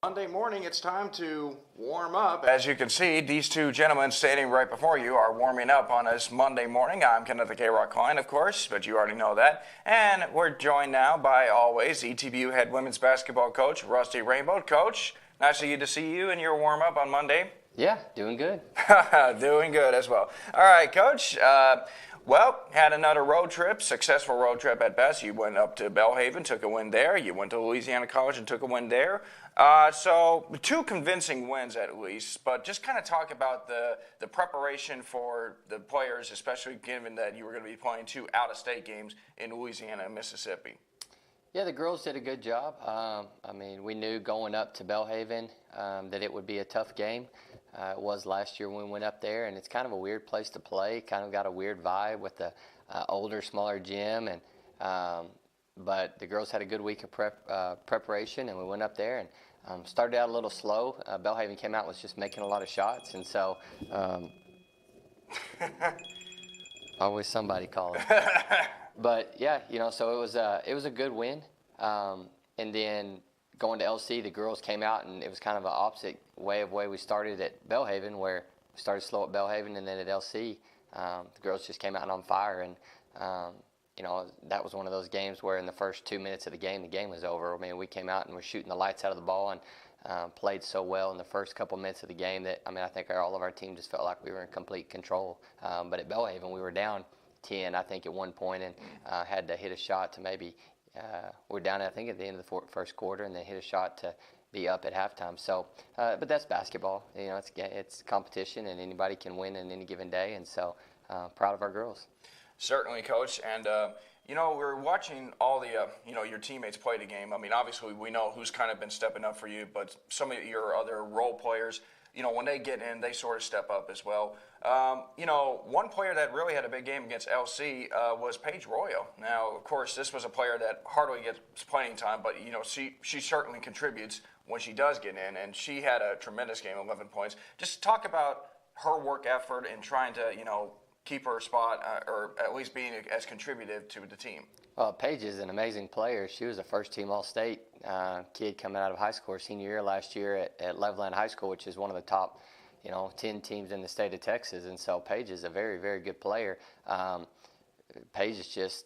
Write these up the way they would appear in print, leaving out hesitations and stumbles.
Monday morning, it's time to warm up. As you can see, these two gentlemen standing right before you are warming up on this Monday morning. I'm Kenneth the K-Rock Klein, of course, but you already know that. And we're joined now by always ETBU head women's basketball coach, Rusty Rainbolt. Coach, nice of you to see you in your warm up on Monday. Yeah, doing good. Doing good as well. All right, Coach. Had another road trip, successful road trip at best. You went up to Belhaven, took a win there. You went to Louisiana College and took a win there. So two convincing wins at least, but just kind of talk about the preparation for the players, especially given that you were going to be playing two out-of-state games in Louisiana and Mississippi. Yeah, the girls did a good job. We knew going up to Belhaven that it would be a tough game. It was last year when we went up there, and it's kind of a weird place to play. Kind of got a weird vibe with the older, smaller gym, but the girls had a good week of preparation, and we went up there and started out a little slow. Belhaven came out and was just making a lot of shots, and so always somebody calling. But yeah, so it was a good win, and then going to LC, the girls came out, and it was kind of an opposite way we started at Belhaven, where we started slow at Belhaven, and then at LC, the girls just came out on fire, and that was one of those games where in the first 2 minutes of the game was over. I mean, we came out and were shooting the lights out of the ball and played so well in the first couple minutes of the game that, I think all of our team just felt like we were in complete control. But at Belhaven, we were down 10, I think, at one point, and had to hit a shot to maybe we're down, I think, at the end of the first quarter, and then hit a shot to be up at halftime. So, but that's basketball. It's competition, and anybody can win in any given day. And so, proud of our girls. Certainly, Coach. And we're watching all the your teammates play the game. I mean, obviously, we know who's kind of been stepping up for you, but some of your other role players, when they get in, they sort of step up as well. One player that really had a big game against LC was Paige Royal. Now, of course, this was a player that hardly gets playing time, but, she certainly contributes when she does get in, and she had a tremendous game, 11 points. Just talk about her work effort in trying to, keep her spot or at least being as contributive to the team. Well, Paige is an amazing player. She was a first-team All-State kid coming out of high school, her senior year last year at Leveland High School, which is one of the top, 10 teams in the state of Texas. And so Paige is a very, very good player. Paige is just,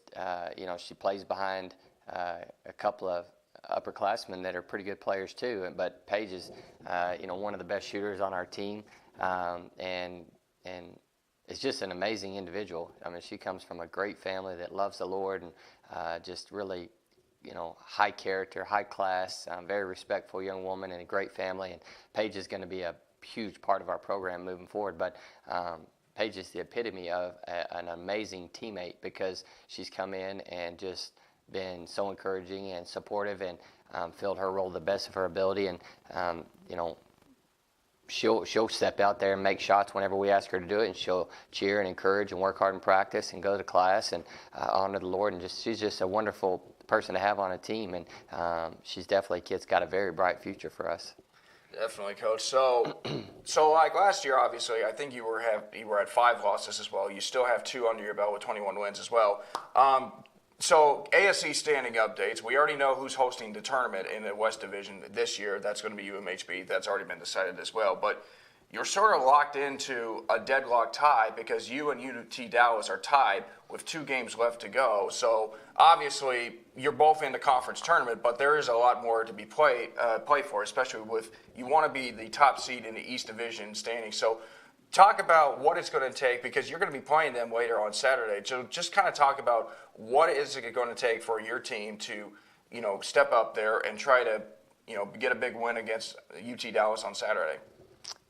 she plays behind a couple of upperclassmen that are pretty good players too. But Paige is, one of the best shooters on our team, and is just an amazing individual. I mean, she comes from a great family that loves the Lord, and just really, high character, high class, very respectful young woman, and a great family. And Paige is going to be a huge part of our program moving forward. But Paige is the epitome of an amazing teammate, because she's come in and just been so encouraging and supportive, and filled her role to the best of her ability. And she'll step out there and make shots whenever we ask her to do it, and she'll cheer and encourage and work hard in practice and go to class and honor the Lord. And she's just a wonderful person to have on a team, and she's definitely a kid's got a very bright future for us. Definitely, Coach. So like last year, obviously, I think you were at 5 losses as well. You still have 2 under your belt with 21 wins as well. So ASC standing updates. We already know who's hosting the tournament in the West Division this year. That's going to be UMHB. That's already been decided as well. But you're sort of locked into a deadlock tie, because you and UT Dallas are tied with 2 games left to go. So obviously you're both in the conference tournament, but there is a lot more to be played for, especially with you want to be the top seed in the East Division standing. So talk about what it's going to take, because you're going to be playing them later on Saturday. So just kind of talk about what is it going to take for your team to, step up there and try to, get a big win against UT Dallas on Saturday.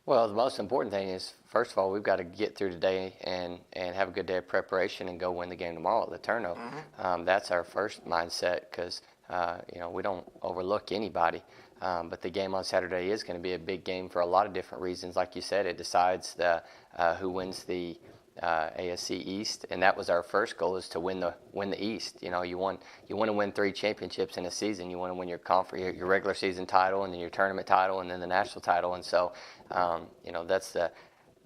Well, the most important thing is, first of all, we've got to get through today and have a good day of preparation and go win the game tomorrow at Laterno. Mm-hmm. That's our first mindset, because, we don't overlook anybody. But the game on Saturday is going to be a big game for a lot of different reasons. Like you said, it decides who wins the ASC East, and that was our first goal, is to win the East. You want to win 3 championships in a season. You want to win your your regular season title, and then your tournament title, and then the national title. And so, that's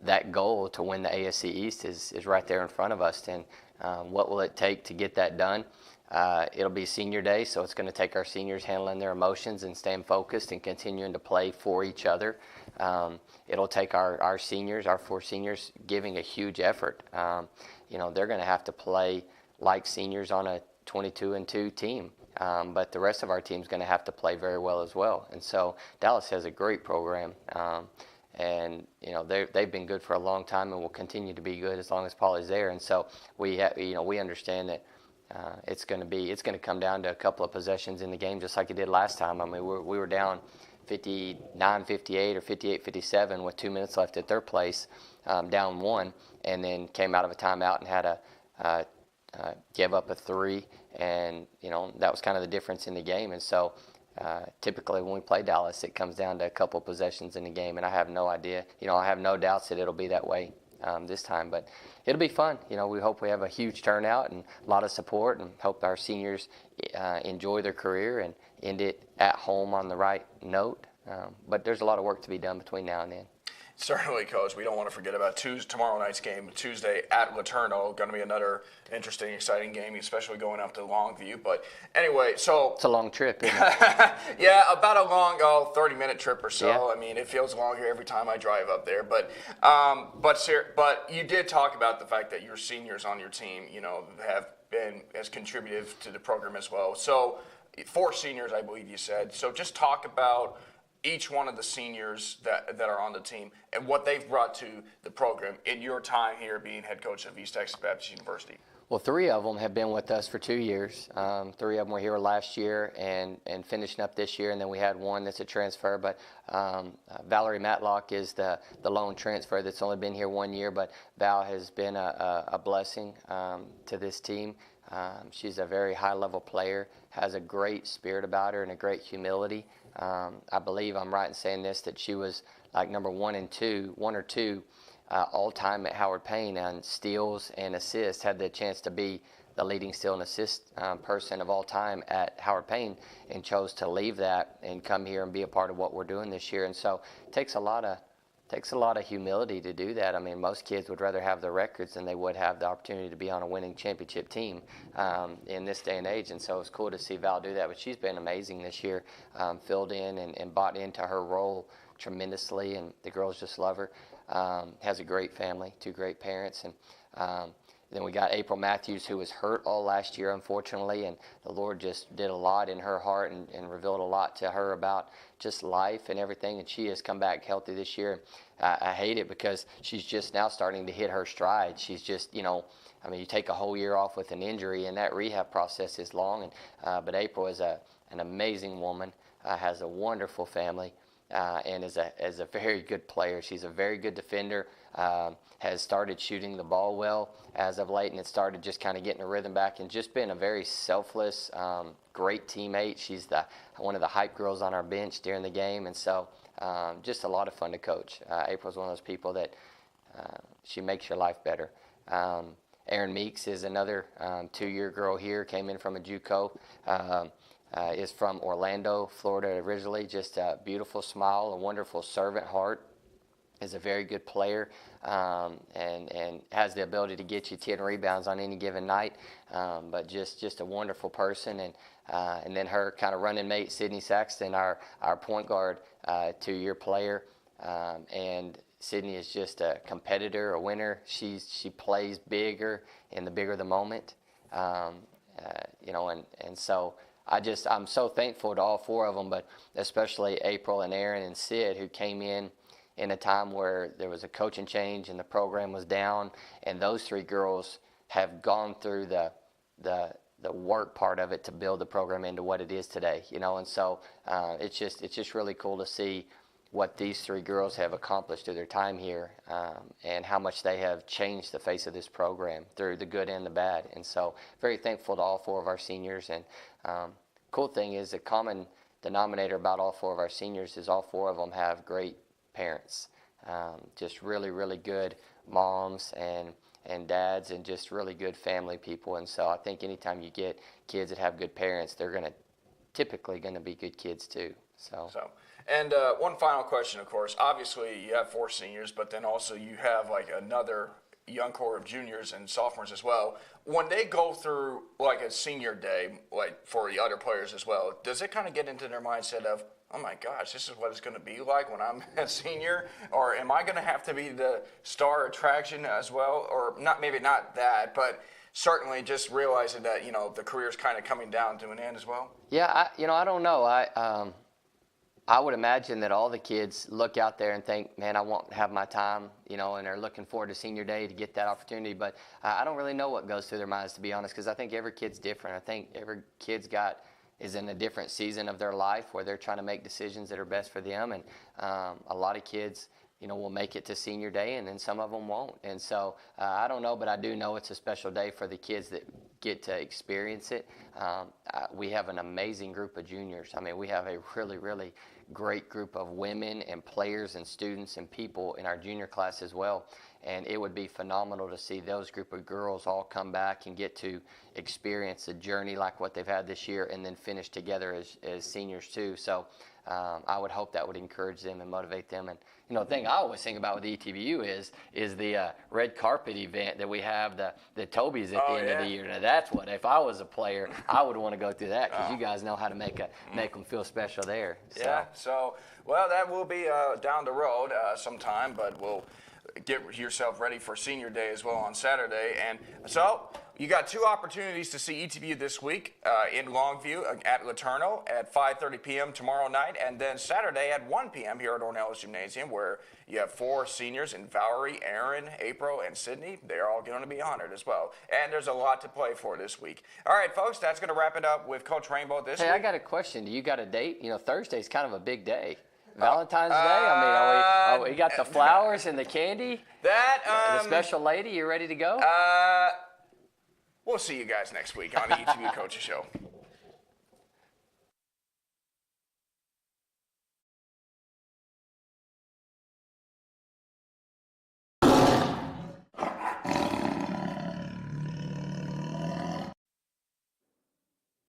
that goal to win the ASC East is right there in front of us. And what will it take to get that done? It'll be senior day, so it's going to take our seniors handling their emotions and staying focused and continuing to play for each other. It'll take our seniors, our 4 seniors, giving a huge effort. They're going to have to play like seniors on a 22-2 team. But the rest of our team's going to have to play very well as well. And so Dallas has a great program. And they've been good for a long time and will continue to be good as long as Paulie's there. And so we understand that it's going to come down to a couple of possessions in the game, just like it did last time. I mean, we were down 59-58 or 58-57 with 2 minutes left at their place, down 1, and then came out of a timeout and had a give up a 3, and that was kind of the difference in the game. And so typically when we play Dallas, it comes down to a couple possessions in the game, and I have no idea. I have no doubts that it'll be that way this time, but it'll be fun. We hope we have a huge turnout and a lot of support, and hope our seniors enjoy their career and end it at home on the right note. But there's a lot of work to be done between now and then. Certainly, Coach. We don't want to forget about tomorrow night's game, Tuesday at Laterno. Going to be another interesting, exciting game, especially going up to Longview. But anyway, so it's a long trip, isn't it? Yeah, about a long 30-minute trip or so. Yeah. I mean, it feels longer every time I drive up there. But you did talk about the fact that your seniors on your team, have been as contributive to the program as well. So 4 seniors, I believe you said. So just talk about each one of the seniors that are on the team and what they've brought to the program in your time here being head coach of East Texas Baptist University. Well, 3 of them have been with us for 2 years. 3 of them were here last year and finishing up this year, and then we had 1 that's a transfer. But Valerie Matlock is the lone transfer that's only been here 1 year, but Val has been a blessing to this team. She's a very high-level player, has a great spirit about her and a great humility. I believe I'm right in saying this, that she was like number 1 or 2 all-time at Howard Payne on steals and assists, had the chance to be the leading steal and assist person of all time at Howard Payne, and chose to leave that and come here and be a part of what we're doing this year. And so it takes a lot of humility to do that. I mean, most kids would rather have the records than they would have the opportunity to be on a winning championship team in this day and age. And so it's cool to see Val do that. But she's been amazing this year, filled in and bought into her role tremendously, and the girls just love her. Has a great family, 2 great parents. And then we got April Matthews, who was hurt all last year, unfortunately, and the Lord just did a lot in her heart and revealed a lot to her about just life and everything, and she has come back healthy this year. I hate it because she's just now starting to hit her stride. She's just, you take a whole year off with an injury, and that rehab process is long. But April is an amazing woman, has a wonderful family, and is a very good player. She's a very good defender. Has started shooting the ball well as of late, and it started just kind of getting a rhythm back, and just been a very selfless, great teammate. She's one of the hype girls on our bench during the game, and so just a lot of fun to coach. April's one of those people that she makes your life better. Erin Meeks is another 2-year girl here, came in from a JUCO, is from Orlando, Florida originally, just a beautiful smile, a wonderful servant heart. Is a very good player and has the ability to get you 10 rebounds on any given night, but just a wonderful person. And then her kind of running mate, Sydney Saxton, our point guard, 2-year player. And Sydney is just a competitor, a winner. She plays bigger in the bigger the moment, and so I'm so thankful to all 4 of them, but especially April and Aaron and Sid, who came in a time where there was a coaching change and the program was down, and those 3 girls have gone through the work part of it to build the program into what it is today, and so it's just really cool to see what these 3 girls have accomplished through their time here, and how much they have changed the face of this program through the good and the bad. And so very thankful to all 4 of our seniors. And cool thing is, the common denominator about all 4 of our seniors is all 4 of them have great parents, just really, really good moms and dads, and just really good family people. And so I think anytime you get kids that have good parents, they're typically going to be good kids too. And one final question, of course. Obviously, you have 4 seniors, but then also you have like another young core of juniors and sophomores as well. When they go through like a senior day, like for the other players as well, does it kind of get into their mindset of, oh my gosh, this is what it's going to be like when I'm a senior? Or am I going to have to be the star attraction as well? Or not, maybe not that, but certainly just realizing that, the career's kind of coming down to an end as well? Yeah, I don't know. I would imagine that all the kids look out there and think, man, I won't have my time, and they're looking forward to senior day to get that opportunity. But I don't really know what goes through their minds, to be honest, because I think every kid's different. I think every kid's is in a different season of their life where they're trying to make decisions that are best for them. And a lot of kids, will make it to senior day, and then some of them won't. And so I don't know, but I do know it's a special day for the kids that get to experience it. We have an amazing group of juniors. I mean, we have a really, really great group of women and players and students and people in our junior class as well. And it would be phenomenal to see those group of girls all come back and get to experience a journey like what they've had this year, and then finish together as seniors too. So I would hope that would encourage them and motivate them. And the thing I always think about with the ETBU is the red carpet event that we have, the Toby's at the end of the year. Now that's what, if I was a player, I would want to go through that, because you guys know how to make them feel special there. So. Yeah. So that will be down the road sometime, but we'll get yourself ready for senior day as well on Saturday. And so you got two opportunities to see ETBU this week in Longview at Laterno at 5:30 p.m. tomorrow night, and then Saturday at 1 p.m. here at Ornelas Gymnasium, where you have 4 seniors in Valerie, Aaron, April, and Sydney. They're all going to be honored as well. And there's a lot to play for this week. All right, folks, that's going to wrap it up with Coach Rainbolt this week. Hey, I got a question. Do you got a date? Thursday's kind of a big day. Valentine's Day? I mean, we got the flowers and the candy? The special lady, you ready to go? We'll see you guys next week on the ETBU Coaches Show.